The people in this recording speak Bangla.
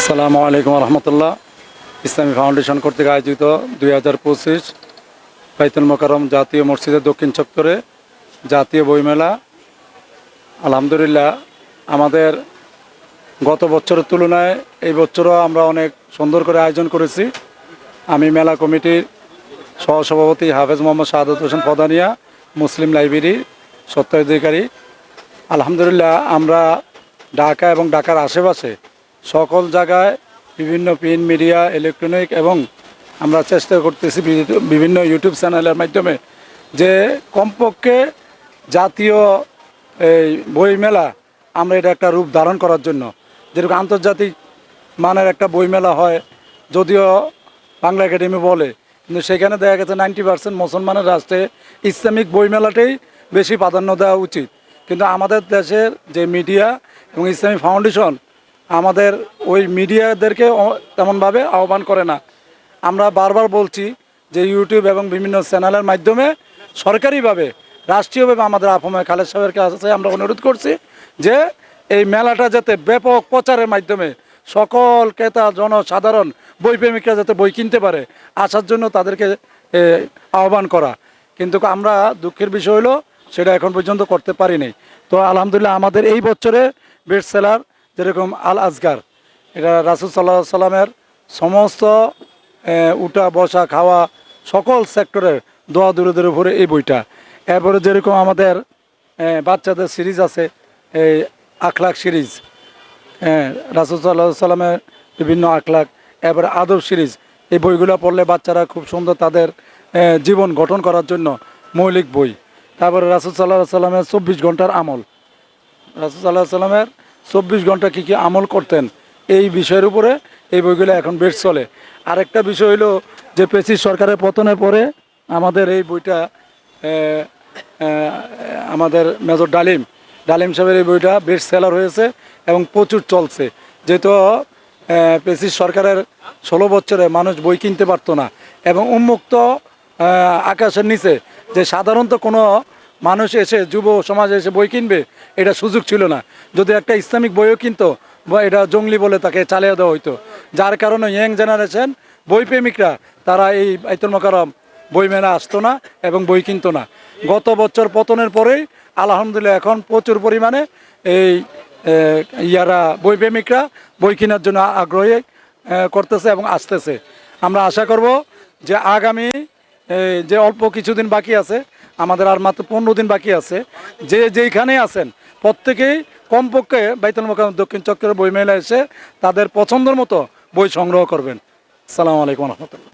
আসসালামু আলাইকুম রহমতুল্লাহ। ইসলামী ফাউন্ডেশন কর্তৃক আয়োজিত 2025 বাইতুল মোকাররম জাতীয় মসজিদের দক্ষিণ চত্বরে জাতীয় বইমেলা। আলহামদুলিল্লাহ, আমাদের গত বছরের তুলনায় এই বছরও আমরা অনেক সুন্দর করে আয়োজন করেছি। আমি মেলা কমিটির সহসভাপতি হাফেজ মোহাম্মদ শাহাদাত হোসেন প্রধানিয়া, মুসলিম লাইব্রেরির স্বত্বাধিকারী। আলহামদুলিল্লাহ, আমরা ঢাকা এবং ঢাকার আশেপাশে সকল জায়গায় বিভিন্ন প্রিন্ট মিডিয়া, ইলেকট্রনিক এবং আমরা চেষ্টা করতেছি বিভিন্ন ইউটিউব চ্যানেলের মাধ্যমে যে কমপক্ষে জাতীয় এই বইমেলা আমরা এটা একটা রূপ ধারণ করার জন্য, যেরকম আন্তর্জাতিক মানের একটা বইমেলা হয়, যদিও বাংলা একাডেমি বলে, কিন্তু সেখানে দেখা গেছে 90% মুসলমানের রাষ্ট্রে ইসলামিক বইমেলাটাই বেশি প্রাধান্য দেওয়া উচিত। কিন্তু আমাদের দেশের যে মিডিয়া এবং ইসলামী ফাউন্ডেশন আমাদের ওই মিডিয়াদেরকে তেমনভাবে আহ্বান করে না। আমরা বারবার বলছি যে ইউটিউব এবং বিভিন্ন চ্যানেলের মাধ্যমে সরকারিভাবে, রাষ্ট্রীয়ভাবে আমাদের আফমে খালেদ সাহেবের কাছে আমরা অনুরোধ করছি যে এই মেলাটা যাতে ব্যাপক প্রচারের মাধ্যমে সকল ক্রেতা জনসাধারণ বইপ্রেমিকরা যাতে বই কিনতে পারে, আসার জন্য তাদেরকে আহ্বান করা। কিন্তু আমরা দুঃখের বিষয় হলো সেটা এখন পর্যন্ত করতে পারিনি। তো আলহামদুলিল্লাহ, আমাদের এই বছরে বেস্ট সেলার যেরকম আল আজগার, এটা রাসূল সাল্লাল্লাহু আলাইহি সাল্লামের সমস্ত উঠা বসা খাওয়া সকল সেক্টরের দোয়া দুরুদের উপরে এই বইটা। এরপরে যেরকম আমাদের বাচ্চাদের সিরিজ আছে, এই আখলাক সিরিজ, রাসূল সাল্লাল্লাহু আলাইহি সাল্লামের বিভিন্ন আখলাক, এরপরে আদব সিরিজ, এই বইগুলো পড়লে বাচ্চারা খুব সুন্দর তাদের জীবন গঠন করার জন্য মৌলিক বই। তারপরে রাসূল সাল্লাল্লাহু আলাইহি সাল্লামের 24 ঘন্টার আমল, রাসূল সাল্লাল্লাহু আলাইহি সাল্লামের 24 ঘন্টা কী কী আমল করতেন, এই বিষয়ের উপরে এই বইগুলো এখন বেশ চলে। আরেকটা বিষয় হলো যে পেসিস সরকারের পতনের পরে আমাদের এই বইটা আমাদের মেজর ডালিম সাহেবের এই বইটা বেশ সেলার হয়েছে এবং প্রচুর চলছে। যেহেতু পেসিস সরকারের 16 বছরে মানুষ বই কিনতে পারতো না এবং উন্মুক্ত আকাশের নিচে যে সাধারণত কোনো মানুষ এসে যুব সমাজ এসে বই কিনবে এটা সুযোগ ছিল না। যদি একটা ইসলামিক বইও কিনতো বা এটা জঙ্গলি বলে তাকে চালিয়ে দেওয়া হইতো, যার কারণে ইয়াং জেনারেশন বইপ্রেমিকরা তারা এই বাইতুল মোকাররম বই মেলা আসতো না এবং বই কিনতো না। গত বছর পতনের পরেই আলহামদুলিল্লাহ এখন প্রচুর পরিমাণে এই বইপ্রেমিকরা বই কেনার জন্য আগ্রহী করতেছে এবং আসতেছে। আমরা আশা করব যে আগামী যে অল্প কিছুদিন বাকি আছে, আমাদের আর মাত্র 15 দিন বাকি আছে, যে যেইখানে আছেন প্রত্যেকেই কমপক্ষে বাইতুল মোকাররম দক্ষিণ চক্রের বইমেলা এসে তাদের পছন্দের মতো বই সংগ্রহ করবেন। আসসালামু আলাইকুম রহমতুল্লাহ।